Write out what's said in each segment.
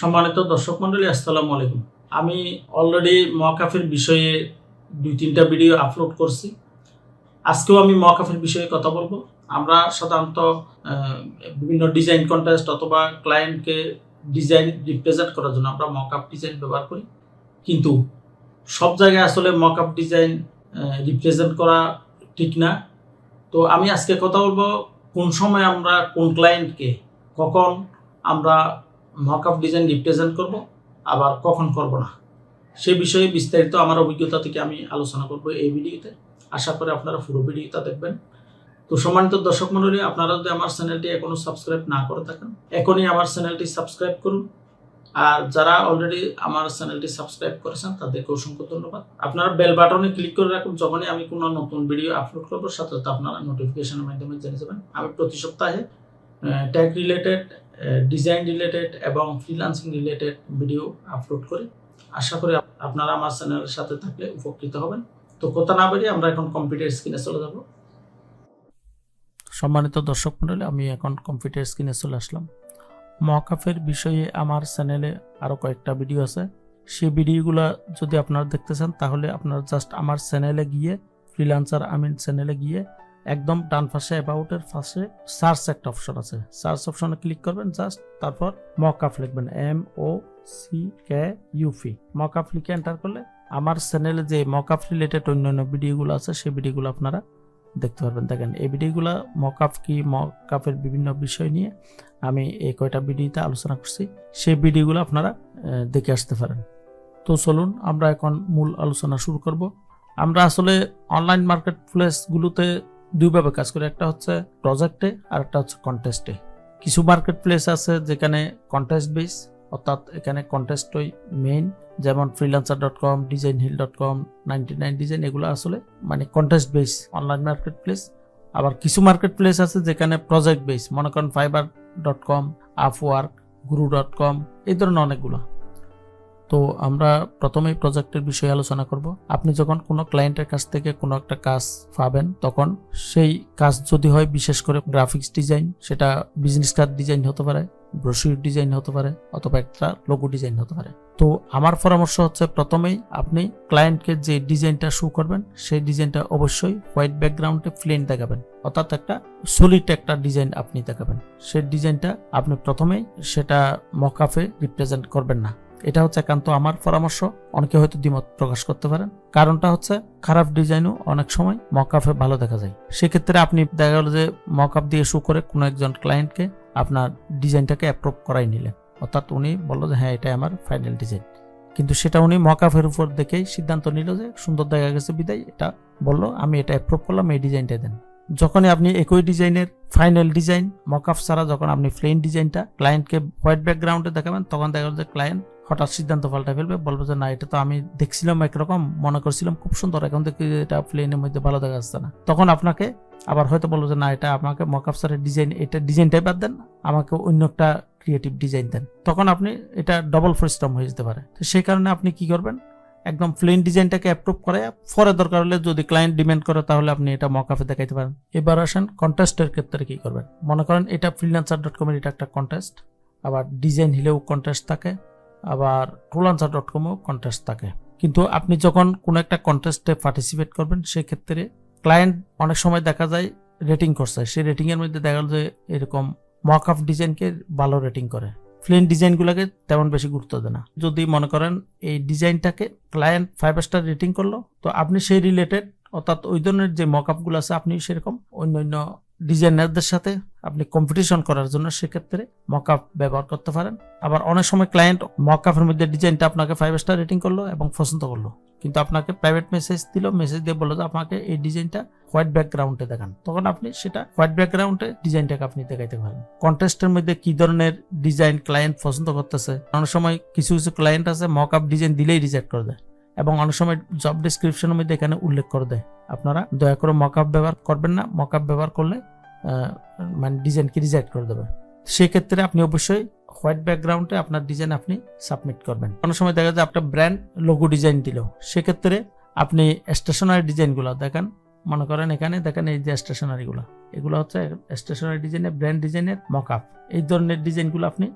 সম্মানিত দর্শক মণ্ডলী, আসসালামু আলাইকুম। আমি অলরেডি মকআপের বিষয়ে 2-3টা ভিডিও আপলোড করছি। আজকেও আমি মকআপের বিষয়ে কথা বলবো। আমরা সাধারণত বিভিন্ন ডিজাইন কন্টেস্ট অথবা ক্লায়েন্টকে ডিজাইন রিপ্রেজেন্ট করার জন্য আমরা মকআপ ডিজাইন ব্যবহার করি, কিন্তু সব জায়গায় আসলে মকআপ ডিজাইন রিপ্রেজেন্ট করা ঠিক না। তো আমি আজকে কথা বলবো কোন সময় আমরা কোন ক্লায়েন্টকে কখন আমরা মকআপ ডিজাইন রিপ্রেজেন্ট করব, আবার কখন করব না, সে বিষয়ে বিস্তারিত আমার অভিজ্ঞতা থেকে আমি আলোচনা করব এই ভিডিওতে। আশা করি আপনারা পুরো ভিডিওটা দেখবেন। তো সম্মানিত দর্শক মণ্ডলী, আপনারা যদি আমার চ্যানেলটি এখনও সাবস্ক্রাইব না করে থাকেন, এখনই আমার চ্যানেলটি সাবস্ক্রাইব করুন। আর যারা অলরেডি আমার চ্যানেলটি সাবস্ক্রাইব করেছেন তাদেরকে অসংখ্য ধন্যবাদ। আপনারা বেল বাটনে ক্লিক করে রাখুন, যখনই আমি কোনো নতুন ভিডিও আপলোড করব সাথে সাথে আপনারা নোটিফিকেশনের মাধ্যমে জেনে যাবেন। আমি প্রতি সপ্তাহে ট্যাগ রিলেটেড, ডিজাইন রিলেটেড এবং ফ্রিল্যান্সিং রিলেটেড ভিডিও আপলোড করি। আশা করি আপনারা আমার চ্যানেলের সাথে থাকলে উপকৃত হবেন। তো কথা না বাড়িয়ে আমরা এখন কম্পিউটার স্ক্রিনে চলে যাব। সম্মানিত দর্শক মণ্ডলী, আমি এখন কম্পিউটার স্ক্রিনে চলে আসলাম। মকআপের বিষয়ে আমার চ্যানেলে আরও কয়েকটা ভিডিও আছে। সেই ভিডিওগুলো যদি আপনারা দেখতে চান তাহলে আপনারা জাস্ট আমার চ্যানেলে গিয়ে, ফ্রিল্যান্সার আমিন চ্যানেলে গিয়ে একদম ডান পাশে অ্যাবাউটের পাশে সার্চ একটা অপশন আছে, সার্চ অপশনে ক্লিক করবেন। জাস্ট তারপর মকআপ লিখবেন, MOCKUP। মকআপ লিখে এন্টার করলে আমার চ্যানেলে যে মকআপ রিলেটেড অন্যান্য ভিডিওগুলো আছে সেই ভিডিওগুলো আপনারা দেখতে পারবেন। দেখেন, এই ভিডিওগুলো মকআপ কি, মকআপের বিভিন্ন বিষয় নিয়ে আমি এই কয়টা ভিডিওতে আলোচনা করছি, সেই ভিডিওগুলো আপনারা দেখে আসতে পারেন। তো চলুন আমরা এখন মূল আলোচনা শুরু করব। আমরা আসলে অনলাইন মার্কেট প্লেসগুলোতে দুইভাবে কাজ করি, একটা হচ্ছে প্রজেক্টে আর একটা হচ্ছে কন্টেস্টে। কিছু মার্কেট প্লেস আছে যেখানে কন্টেস্ট বেস, অর্থাৎ এখানে কন্টেস্টই মেইন, যেমন freelancer.com, designhill.com, 99 ডিজাইন, এগুলো আসলে মানে contest base online market place. আবার কিছু মার্কেট প্লেস আছে যেখানে প্রজেক্ট বেস, মনে করেন fiverr.com, upwork, guru.com, এই ধরনের অনেকগুলো। তো আমরা প্রথমেই প্রজেক্টের বিষয়ে আলোচনা করব। আপনি যখন কোনো ক্লায়েন্টের কাছ থেকে কোনো একটা কাজ পাবেন, তখন সেই কাজ যদি হয় বিশেষ করে গ্রাফিক্স ডিজাইন, সেটা বিজনেস কার্ড ডিজাইন হতে পারে, ব্রোশিউর ডিজাইন হতে পারে, অথবা একটা লোগো ডিজাইন হতে পারে। তো আমার পরামর্শ হচ্ছে প্রথমেই আপনি ক্লায়েন্টকে যে ডিজাইনটা শো করবেন সেই ডিজাইনটা অবশ্যই হোয়াইট ব্যাকগ্রাউন্ডে প্লেন দেখাবেন, অর্থাৎ একটা সলিড একটা ডিজাইন আপনি দেখাবেন। সেই ডিজাইনটা আপনি প্রথমেই সেটা মকআপে রিপ্রেজেন্ট করবেন না। এটা হচ্ছে একান্ত আমার পরামর্শ। অনেকে হয়তো দ্বিমত প্রকাশ করতে পারেন। কারণটা হচ্ছে খারাপ ডিজাইনও অনেক সময় মকআপে ভালো দেখা যায়। সেক্ষেত্রে আপনি দেখা গেল যে মকআপ দিয়ে শো করে কোনো একজন ক্লায়েন্টকে আপনার ডিজাইনটাকে অ্যাপ্রুভ করাই নিলেন, অর্থাৎ উনি বললো যে হ্যাঁ এটা আমার ফাইনাল ডিজাইন, কিন্তু সেটা উনি মকআপের উপর দেখেই সিদ্ধান্ত নিল যে সুন্দর দেখা গেছে বিদায় এটা বললো আমি এটা অ্যাপ্রুভ করলাম, এই ডিজাইনটা দেন। যখনই আপনি একই ডিজাইনের ফাইনাল ডিজাইন মকআপ ছাড়া যখন আপনি প্লেন ডিজাইনটা ক্লায়েন্টকে হোয়াইট ব্যাকগ্রাউন্ডে দেখাবেন, তখন দেখা যাবে যে ক্লায়েন্ট হঠাৎ সিদ্ধান্ত পাল্টা ফেলবে, বলবে যে না এটা তো আমি দেখছিলাম একরকম, মনে করছিলাম খুব সুন্দর, এখন দেখি এটা প্লেনের মধ্যে ভালো দেখা যাচ্ছে না। তখন আপনাকে আবার হয়তো বলবো যে না এটা আমাকে মকআপ ছাড়া ডিজাইন, এটা ডিজাইনটাই বাদ দেন, আমাকে অন্য একটা ক্রিয়েটিভ ডিজাইন দেন। তখন আপনি এটা ডবল পরিশ্রম হয়ে যেতে পারে। তো সেই কারণে আপনি কি করবেন, একদম প্লেন ডিজাইনটাকে অ্যাপ্রুভ করে পরে দরকার হলে যদি ক্লায়েন্ট ডিমান্ড করে তাহলে আপনি এটা মকআপে দেখাইতে পারেন। এবার আসেন কন্টেস্টের ক্ষেত্রে কি করবেন। মনে করেন এটা freelancer.com এর এটা একটা কন্টেস্ট, আবার ডিজাইন হিলেও কন্টেস্ট থাকে, আবার freelancer.com-এও কন্টেস্ট থাকে। কিন্তু আপনি যখন কোনো একটা কন্টেস্টে পার্টিসিপেট করবেন সেক্ষেত্রে ক্লায়েন্ট অনেক সময় দেখা যায় রেটিং করছে, সেই রেটিং এর মধ্যে দেখা গেল যে এরকম মকআপ ডিজাইনকে ভালো রেটিং করে, প্লেন ডিজাইনগুলোকে তেমন বেশি গুরুত্ব দেয় না। যদি মনে করেন এই ডিজাইনটাকে ক্লায়েন্ট 5 স্টার রেটিং করলো, তো আপনি সেই রিলেটেড অর্থাৎ ওই ধরনের যে মকআপগুলো আছে আপনি সেরকম অন্য ডিজাইনারদের সাথে আপনি কম্পিটিশন করার জন্য সেক্ষেত্রে মকআপ ব্যবহার করতে পারেন। আবার অনেক সময় ক্লায়েন্ট মকআপের মধ্যে ডিজাইনটা আপনাকে 5 স্টার রেটিং করলো এবং পছন্দ করলো, কিন্তু আপনাকে প্রাইভেট মেসেজ দিল, মেসেজ দিয়ে বললো যে আপনাকে এই ডিজাইনটা হোয়াইট ব্যাকগ্রাউন্ডে দেখান, তখন আপনি সেটা হোয়াইট ব্যাকগ্রাউন্ডে ডিজাইনটাকে আপনি দেখাইতে পারেন। কন্টেস্টের মধ্যে কি ধরনের ডিজাইন ক্লায়েন্ট পছন্দ করতেছে, অনেক সময় কিছু কিছু ক্লায়েন্ট আছে মকআপ ডিজাইন দিলেই রিজেক্ট করে দেয়, এবং অনেক সময় জব ডেসক্রিপশনের মধ্যে এখানে উল্লেখ করে দেয় আপনারা দয়া করে মকআপ ব্যবহার করবেন না, মকআপ ব্যবহার করলে মানে ডিজাইনকে রিজেক্ট করে দেবে। সেক্ষেত্রে আপনি অবশ্যই হোয়াইট ব্যাকগ্রাউন্ডে আপনার ডিজাইন আপনি সাবমিট করবেন। অনেক সময় দেখা যায় আপনার ব্র্যান্ড লোগো ডিজাইন দিল, সেক্ষেত্রে আপনি স্টেশনারি ডিজাইনগুলো দেখেন, মনে করেন এখানে দেখেন এই যে স্টেশনারিগুলো, এগুলো হচ্ছে স্টেশনারি ডিজাইনের ব্র্যান্ড ডিজাইনের মকআপ, এই ধরনের ডিজাইনগুলো আপনি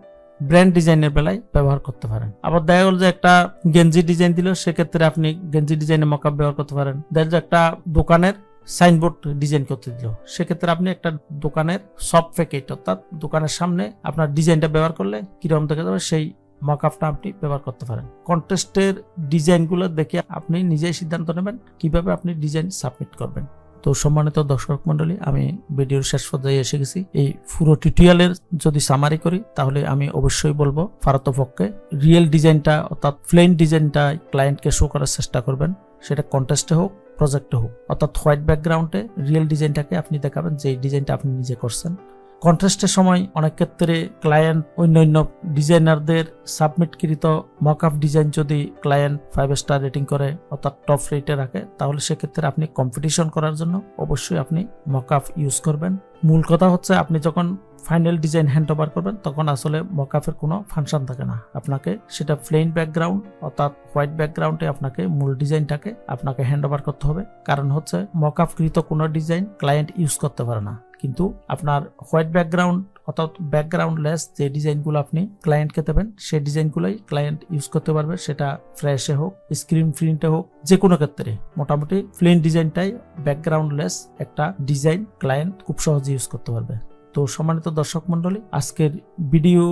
ব্র্যান্ড ডিজাইনের বেলায় ব্যবহার করতে পারেন। আবার দেখা গেল যে একটা গেঞ্জি ডিজাইন দিল, সেক্ষেত্রে আপনি গেঞ্জি ডিজাইনে মকআপ ব্যবহার করতে পারেন। দেখা যায় একটা দোকানের সাইনবোর্ড ডিজাইন করতে দিল, সেক্ষেত্রে আপনি একটা দোকানের সব প্যাকেট অর্থাৎ দোকানের সামনে আপনার ডিজাইনটা ব্যবহার করলে কিরকম দেখা যাবে সেই মকআপটা আপনি ব্যবহার করতে পারেন। কন্টেস্টের ডিজাইনগুলো দেখে আপনি নিজেই সিদ্ধান্ত নেবেন কিভাবে আপনি ডিজাইন সাবমিট করবেন। তো সম্মানিত দর্শক মন্ডলী, আমি ভিডিওর শেষ পর্যায়ে এসে গেছি। এই পুরো টিউটোরিয়ালের যদি সামারি করি তাহলে আমি অবশ্যই বলবো পারতপক্ষে রিয়েল ডিজাইনটা অর্থাৎ প্লেন ডিজাইনটা ক্লায়েন্টকে শো করার চেষ্টা করবেন, সেটা কন্টেস্টে হোক প্রজেক্টে হোক, অর্থাৎ হোয়াইট ব্যাকগ্রাউন্ডে রিয়েল ডিজাইনটাকে আপনি দেখাবেন যে ডিজাইনটা আপনি নিজে করছেন। কন্ট্রাস্টের সময় অনেক ক্ষেত্রে ক্লায়েন্ট অন্য ডিজাইনারদের সাবমিটকৃত মকআপ ডিজাইন যদি ক্লায়েন্ট 5 স্টার রেটিং করে অর্থাৎ টপ রেটে রাখে, তাহলে সেক্ষেত্রে আপনি কম্পিটিশন করার জন্য অবশ্যই আপনি মকআপ ইউজ করবেন। মূল কথা হচ্ছে আপনি যখন ফাইনাল ডিজাইন হ্যান্ড ওভার করবেন তখন আসলে মকআপের কোনো ফাংশন থাকে না, আপনাকে সেটা প্লেন ব্যাকগ্রাউন্ড অর্থাৎ হোয়াইট ব্যাকগ্রাউন্ডে আপনাকে মূল ডিজাইনটাকে আপনাকে হ্যান্ড ওভার করতে হবে। কারণ হচ্ছে মকআপকৃত কোনো ডিজাইন ক্লায়েন্ট ইউজ করতে পারে না, কিন্তু আপনার হোয়াইট ব্যাকগ্রাউন্ড অর্থাৎ ব্যাকগ্রাউন্ড লেস যে ডিজাইনগুলো আপনি ক্লায়েন্টকে দেবেন সেই ডিজাইনগুলোই ক্লায়েন্ট ইউজ করতে পারবে, সেটা ফ্ল্যাশে হোক স্ক্রিন প্রিন্টে হোক, যে কোনো ক্ষেত্রে মোটামুটি প্লেন ডিজাইনটাই ব্যাকগ্রাউন্ড লেস একটা ডিজাইন ক্লায়েন্ট খুব সহজে ইউজ করতে পারবে। তো সম্মানিত দর্শক মন্ডলী, আজকের ভিডিও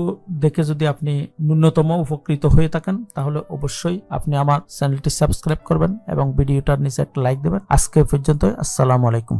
দেখে যদি আপনি ন্যূনতম উপকৃত হয়ে থাকেন তাহলে অবশ্যই আপনি আমার চ্যানেলটি সাবস্ক্রাইব করবেন এবং ভিডিওটার নিচে একটা লাইক দেবেন। আজকে পর্যন্ত, আসসালামু আলাইকুম।